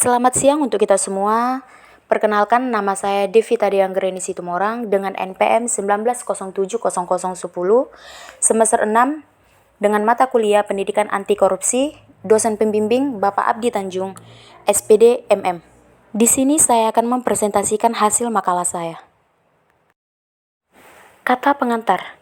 Selamat siang untuk kita semua. Perkenalkan, nama saya Devita Dianggreni Situmorang dengan NPM 19070010, semester 6, dengan mata kuliah Pendidikan Anti Korupsi, dosen pembimbing Bapak Abdi Tanjung, SPD MM. Di sini saya akan mempresentasikan hasil makalah saya. Kata pengantar.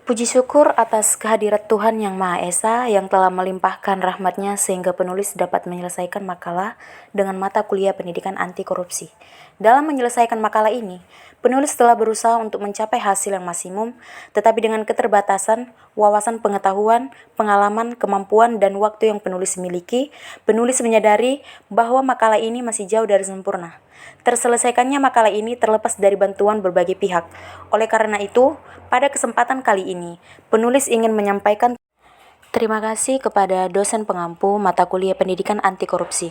Puji syukur atas kehadirat Tuhan Yang Maha Esa yang telah melimpahkan rahmat-Nya sehingga penulis dapat menyelesaikan makalah dengan mata kuliah Pendidikan Anti Korupsi. Dalam menyelesaikan makalah ini, penulis telah berusaha untuk mencapai hasil yang maksimum, tetapi dengan keterbatasan, wawasan pengetahuan, pengalaman, kemampuan, dan waktu yang penulis miliki, penulis menyadari bahwa makalah ini masih jauh dari sempurna. Terselesaikannya makalah ini terlepas dari bantuan berbagai pihak. Oleh karena itu, pada kesempatan kali ini, penulis ingin menyampaikan terima kasih kepada dosen pengampu mata kuliah Pendidikan Anti Korupsi.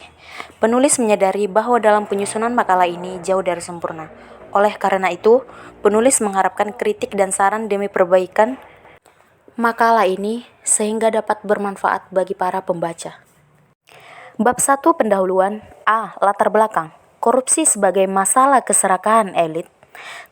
Penulis menyadari bahwa dalam penyusunan makalah ini jauh dari sempurna. Oleh karena itu, penulis mengharapkan kritik dan saran demi perbaikan makalah ini sehingga dapat bermanfaat bagi para pembaca. Bab 1 pendahuluan. A. Latar belakang. Korupsi sebagai masalah keserakahan elit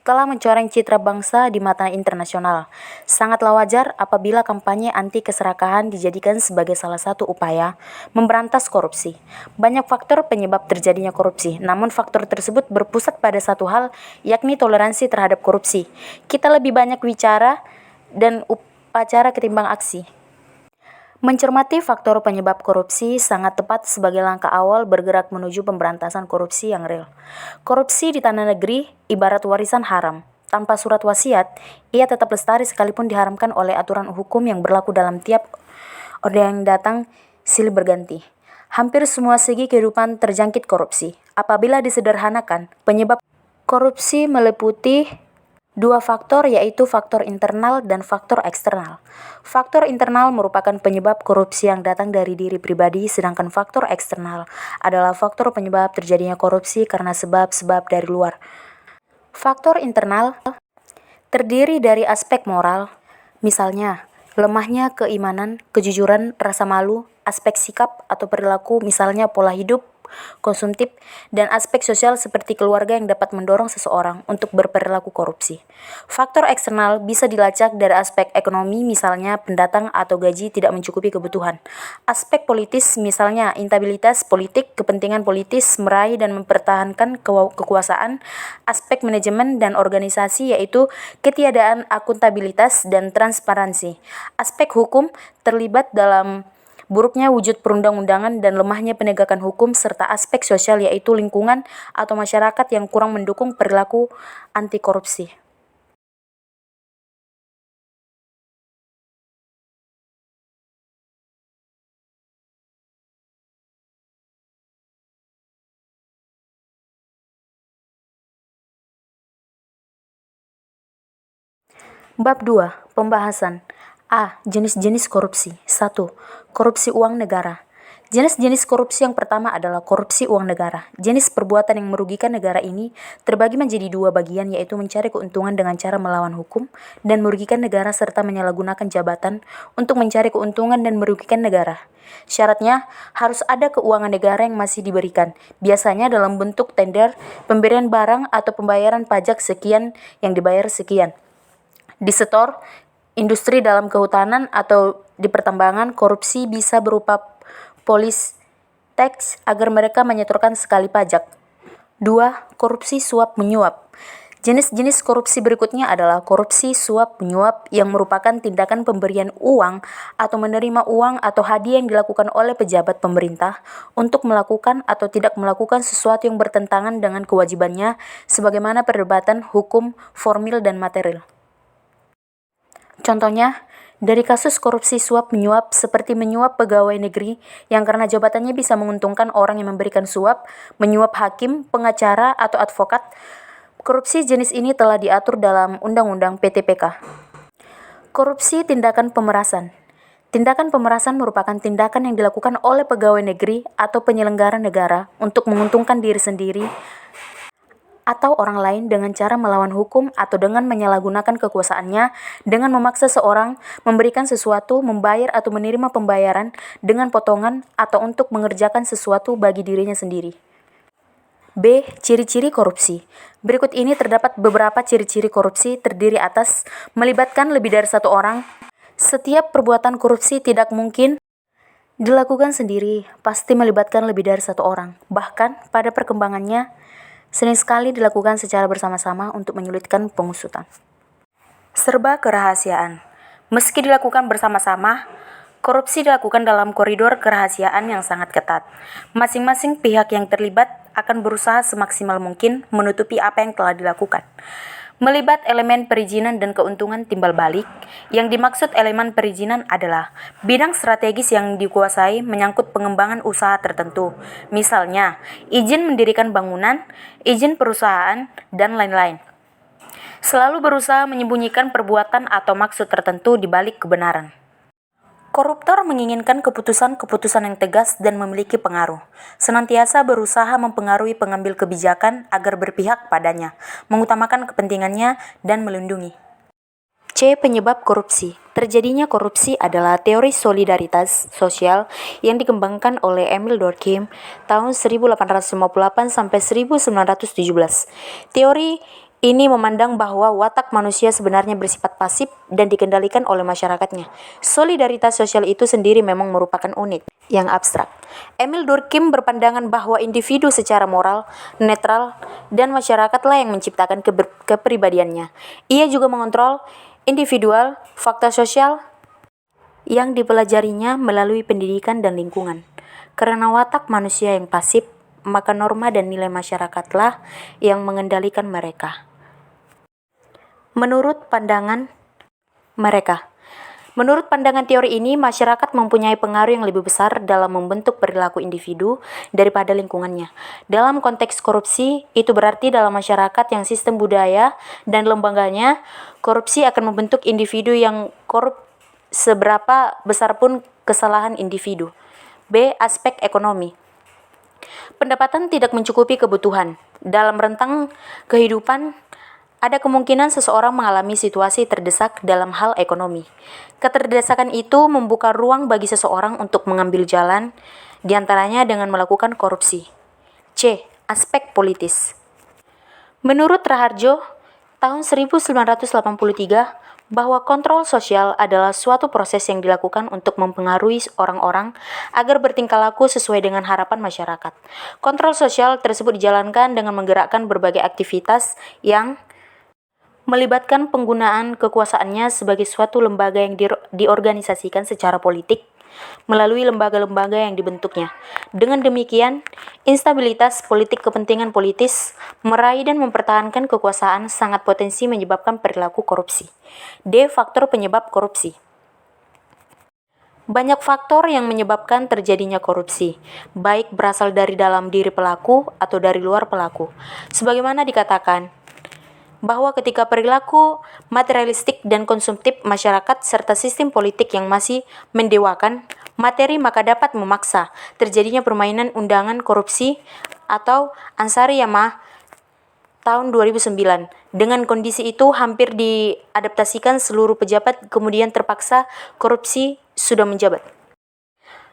telah mencoreng citra bangsa di mata internasional. Sangatlah wajar apabila kampanye anti keserakahan dijadikan sebagai salah satu upaya memberantas korupsi. Banyak faktor penyebab terjadinya korupsi, namun faktor tersebut berpusat pada satu hal, yakni toleransi terhadap korupsi. Kita lebih banyak bicara dan upacara ketimbang aksi. Mencermati faktor penyebab korupsi sangat tepat sebagai langkah awal bergerak menuju pemberantasan korupsi yang real. Korupsi di tanah negeri ibarat warisan haram. Tanpa surat wasiat, ia tetap lestari sekalipun diharamkan oleh aturan hukum yang berlaku dalam tiap orde yang datang silih berganti. Hampir semua segi kehidupan terjangkit korupsi. Apabila disederhanakan, penyebab korupsi meliputi dua faktor, yaitu faktor internal dan faktor eksternal. Faktor internal merupakan penyebab korupsi yang datang dari diri pribadi, sedangkan faktor eksternal adalah faktor penyebab terjadinya korupsi karena sebab-sebab dari luar. Faktor internal terdiri dari aspek moral, misalnya lemahnya keimanan, kejujuran, rasa malu, aspek sikap atau perilaku, misalnya pola hidup konsumtif, dan aspek sosial seperti keluarga yang dapat mendorong seseorang untuk berperilaku korupsi. Faktor eksternal bisa dilacak dari aspek ekonomi, misalnya pendatang atau gaji tidak mencukupi kebutuhan. Aspek politis, misalnya instabilitas politik, kepentingan politis meraih dan mempertahankan kekuasaan. Aspek manajemen dan organisasi, yaitu ketiadaan akuntabilitas dan transparansi. Aspek hukum terlibat dalam buruknya wujud perundang-undangan dan lemahnya penegakan hukum, serta aspek sosial, yaitu lingkungan atau masyarakat yang kurang mendukung perilaku anti korupsi. Bab 2. Pembahasan. A. Jenis-jenis korupsi. 1. Korupsi uang negara. Jenis-jenis korupsi yang pertama adalah korupsi uang negara. Jenis perbuatan yang merugikan negara ini terbagi menjadi dua bagian, yaitu mencari keuntungan dengan cara melawan hukum dan merugikan negara, serta menyalahgunakan jabatan untuk mencari keuntungan dan merugikan negara. Syaratnya harus ada keuangan negara yang masih diberikan, biasanya dalam bentuk tender, pemberian barang atau pembayaran pajak sekian yang dibayar sekian. Di sektor industri, dalam kehutanan, atau di pertambangan, korupsi bisa berupa polis tax agar mereka menyetorkan sekali pajak. 2. Korupsi suap-menyuap. Jenis-jenis korupsi berikutnya adalah korupsi suap-menyuap yang merupakan tindakan pemberian uang atau menerima uang atau hadiah yang dilakukan oleh pejabat pemerintah untuk melakukan atau tidak melakukan sesuatu yang bertentangan dengan kewajibannya sebagaimana perdebatan hukum formil dan material. Contohnya, dari kasus korupsi suap-menyuap seperti menyuap pegawai negeri yang karena jabatannya bisa menguntungkan orang yang memberikan suap, menyuap hakim, pengacara, atau advokat. Korupsi jenis ini telah diatur dalam Undang-Undang PTPK. Korupsi tindakan pemerasan. Tindakan pemerasan merupakan tindakan yang dilakukan oleh pegawai negeri atau penyelenggara negara untuk menguntungkan diri sendiri atau orang lain dengan cara melawan hukum atau dengan menyalahgunakan kekuasaannya dengan memaksa seorang memberikan sesuatu, membayar atau menerima pembayaran dengan potongan atau untuk mengerjakan sesuatu bagi dirinya sendiri. B. Ciri-ciri korupsi. Berikut ini terdapat beberapa ciri-ciri korupsi terdiri atas melibatkan lebih dari satu orang. Setiap perbuatan korupsi tidak mungkin dilakukan sendiri, pasti melibatkan lebih dari satu orang. Bahkan pada perkembangannya, sering sekali dilakukan secara bersama-sama untuk menyulitkan pengusutan. Serba kerahasiaan. Meski dilakukan bersama-sama, korupsi dilakukan dalam koridor kerahasiaan yang sangat ketat. Masing-masing pihak yang terlibat akan berusaha semaksimal mungkin menutupi apa yang telah dilakukan. Melibat elemen perizinan dan keuntungan timbal balik. Yang dimaksud elemen perizinan adalah bidang strategis yang dikuasai menyangkut pengembangan usaha tertentu. Misalnya, izin mendirikan bangunan, izin perusahaan, dan lain-lain. Selalu berusaha menyembunyikan perbuatan atau maksud tertentu di balik kebenaran. Koruptor menginginkan keputusan-keputusan yang tegas dan memiliki pengaruh. Senantiasa berusaha mempengaruhi pengambil kebijakan agar berpihak padanya, mengutamakan kepentingannya, dan melindungi. C. Penyebab korupsi. Terjadinya korupsi adalah teori solidaritas sosial yang dikembangkan oleh Emil Durkheim tahun 1858 sampai 1917. Teori ini memandang bahwa watak manusia sebenarnya bersifat pasif dan dikendalikan oleh masyarakatnya. Solidaritas sosial itu sendiri memang merupakan unik, yang abstrak. Emil Durkheim berpandangan bahwa individu secara moral, netral, dan masyarakatlah yang menciptakan kepribadiannya. Ia juga mengontrol individual, fakta sosial yang dipelajarinya melalui pendidikan dan lingkungan. Karena watak manusia yang pasif, maka norma dan nilai masyarakatlah yang mengendalikan mereka. Menurut pandangan teori ini, masyarakat mempunyai pengaruh yang lebih besar dalam membentuk perilaku individu daripada lingkungannya. Dalam konteks korupsi, itu berarti dalam masyarakat yang sistem budaya dan lembaganya, korupsi akan membentuk individu yang korup seberapa besar pun kesalahan individu. B. Aspek ekonomi. Pendapatan tidak mencukupi kebutuhan. Dalam rentang kehidupan, ada kemungkinan seseorang mengalami situasi terdesak dalam hal ekonomi. Keterdesakan itu membuka ruang bagi seseorang untuk mengambil jalan, diantaranya dengan melakukan korupsi. C. Aspek politis. Menurut Raharjo, tahun 1983, bahwa kontrol sosial adalah suatu proses yang dilakukan untuk mempengaruhi orang-orang agar bertingkah laku sesuai dengan harapan masyarakat. Kontrol sosial tersebut dijalankan dengan menggerakkan berbagai aktivitas yang melibatkan penggunaan kekuasaannya sebagai suatu lembaga yang diorganisasikan secara politik melalui lembaga-lembaga yang dibentuknya. Dengan demikian, instabilitas politik kepentingan politis meraih dan mempertahankan kekuasaan sangat potensi menyebabkan perilaku korupsi. D. Faktor penyebab korupsi. Banyak faktor yang menyebabkan terjadinya korupsi, baik berasal dari dalam diri pelaku atau dari luar pelaku. Sebagaimana dikatakan, bahwa ketika perilaku materialistik dan konsumtif masyarakat serta sistem politik yang masih mendewakan materi maka dapat memaksa terjadinya permainan undangan korupsi atau Ansari Yamah tahun 2009. Dengan kondisi itu hampir diadaptasikan seluruh pejabat kemudian terpaksa korupsi sudah menjabat.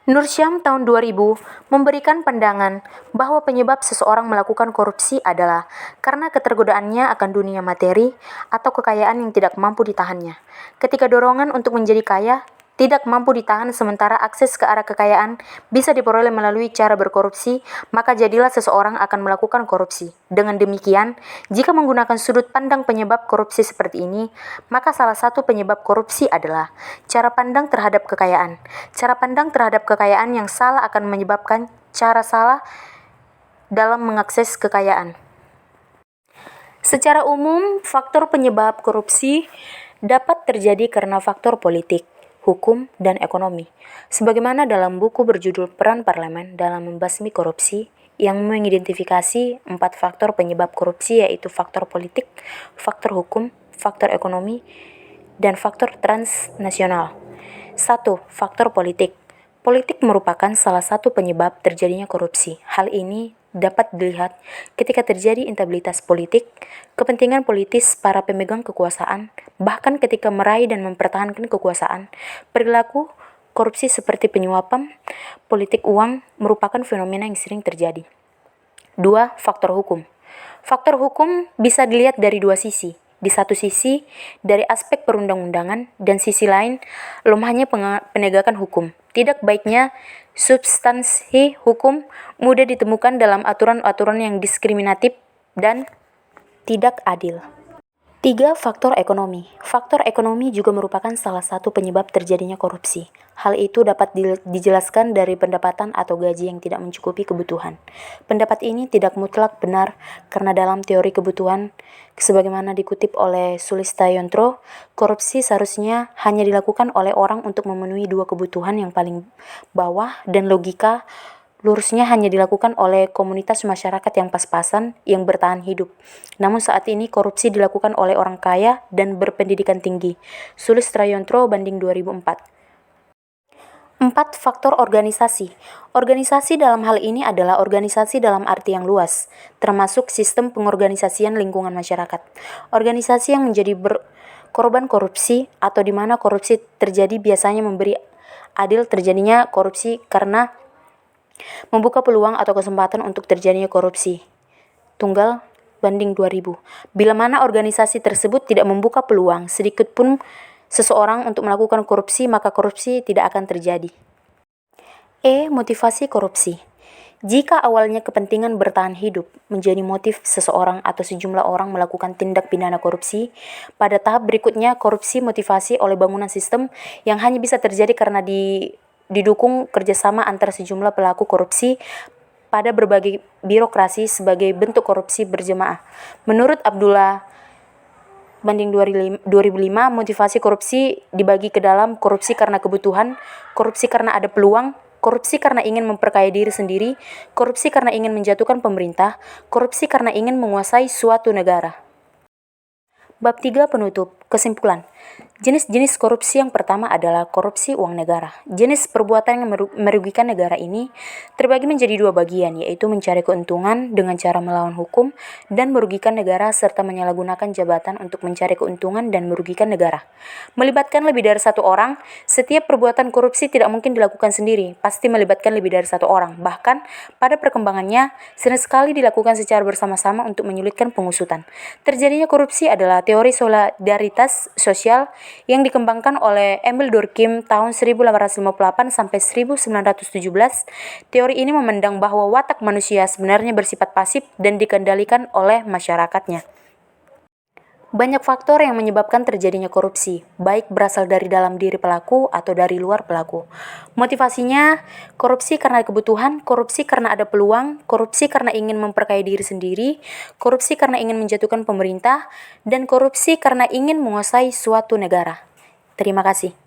Nursyam tahun 2000 memberikan pandangan bahwa penyebab seseorang melakukan korupsi adalah karena ketergodaannya akan dunia materi atau kekayaan yang tidak mampu ditahannya. Ketika dorongan untuk menjadi kaya tidak mampu ditahan sementara akses ke arah kekayaan bisa diperoleh melalui cara berkorupsi, maka jadilah seseorang akan melakukan korupsi. Dengan demikian, jika menggunakan sudut pandang penyebab korupsi seperti ini, maka salah satu penyebab korupsi adalah cara pandang terhadap kekayaan. Cara pandang terhadap kekayaan yang salah akan menyebabkan cara salah dalam mengakses kekayaan. Secara umum, faktor penyebab korupsi dapat terjadi karena faktor politik, hukum, dan ekonomi. Sebagaimana dalam buku berjudul Peran Parlemen dalam Membasmi Korupsi yang mengidentifikasi 4 faktor penyebab korupsi yaitu faktor politik, faktor hukum, faktor ekonomi, dan faktor transnasional. 1. Faktor politik. Politik merupakan salah satu penyebab terjadinya korupsi. Hal ini dapat dilihat ketika terjadi instabilitas politik, kepentingan politis para pemegang kekuasaan, bahkan ketika meraih dan mempertahankan kekuasaan. Perilaku korupsi seperti penyuapan politik uang merupakan fenomena yang sering terjadi. 2. Faktor hukum. Faktor hukum bisa dilihat dari dua sisi. Di satu sisi, dari aspek perundang-undangan, dan sisi lain, lemahnya penegakan hukum. Tidak baiknya substansi hukum mudah ditemukan dalam aturan-aturan yang diskriminatif dan tidak adil. 3. Faktor ekonomi. Faktor ekonomi juga merupakan salah satu penyebab terjadinya korupsi. Hal itu dapat dijelaskan dari pendapatan atau gaji yang tidak mencukupi kebutuhan. Pendapat ini tidak mutlak benar karena dalam teori kebutuhan, sebagaimana dikutip oleh Sulistayontro, korupsi seharusnya hanya dilakukan oleh orang untuk memenuhi dua kebutuhan yang paling bawah dan logika lurusnya hanya dilakukan oleh komunitas masyarakat yang pas-pasan yang bertahan hidup. Namun saat ini korupsi dilakukan oleh orang kaya dan berpendidikan tinggi. Sulistayontro banding 2004. 4. Faktor organisasi. Organisasi dalam hal ini adalah organisasi dalam arti yang luas, termasuk sistem pengorganisasian lingkungan masyarakat. Organisasi yang menjadi korban korupsi atau di mana korupsi terjadi biasanya memberi adil terjadinya korupsi karena membuka peluang atau kesempatan untuk terjadinya korupsi. Tunggal banding 2000. Bila mana organisasi tersebut tidak membuka peluang sedikit pun seseorang untuk melakukan korupsi, maka korupsi tidak akan terjadi. Motivasi korupsi. Jika awalnya kepentingan bertahan hidup menjadi motif seseorang atau sejumlah orang melakukan tindak pidana korupsi, pada tahap berikutnya korupsi motivasi oleh bangunan sistem yang hanya bisa terjadi karena didukung kerjasama antara sejumlah pelaku korupsi pada berbagai birokrasi sebagai bentuk korupsi berjemaah. Menurut Abdullah banding 2005, motivasi korupsi dibagi ke dalam korupsi karena kebutuhan, korupsi karena ada peluang, korupsi karena ingin memperkaya diri sendiri, korupsi karena ingin menjatuhkan pemerintah, korupsi karena ingin menguasai suatu negara. Bab 3 penutup. Kesimpulan. Jenis-jenis korupsi yang pertama adalah korupsi uang negara. Jenis perbuatan yang merugikan negara ini terbagi menjadi dua bagian, yaitu mencari keuntungan dengan cara melawan hukum dan merugikan negara serta menyalahgunakan jabatan untuk mencari keuntungan dan merugikan negara. Melibatkan lebih dari satu orang, setiap perbuatan korupsi tidak mungkin dilakukan sendiri, pasti melibatkan lebih dari satu orang. Bahkan, pada perkembangannya, sering sekali dilakukan secara bersama-sama untuk menyulitkan pengusutan. Terjadinya korupsi adalah teori solidaritas sosial yang dikembangkan oleh Emil Durkheim tahun 1858 sampai 1917. Teori ini memandang bahwa watak manusia sebenarnya bersifat pasif dan dikendalikan oleh masyarakatnya. Banyak faktor yang menyebabkan terjadinya korupsi, baik berasal dari dalam diri pelaku atau dari luar pelaku. Motivasinya, korupsi karena kebutuhan, korupsi karena ada peluang, korupsi karena ingin memperkaya diri sendiri, korupsi karena ingin menjatuhkan pemerintah, dan korupsi karena ingin menguasai suatu negara. Terima kasih.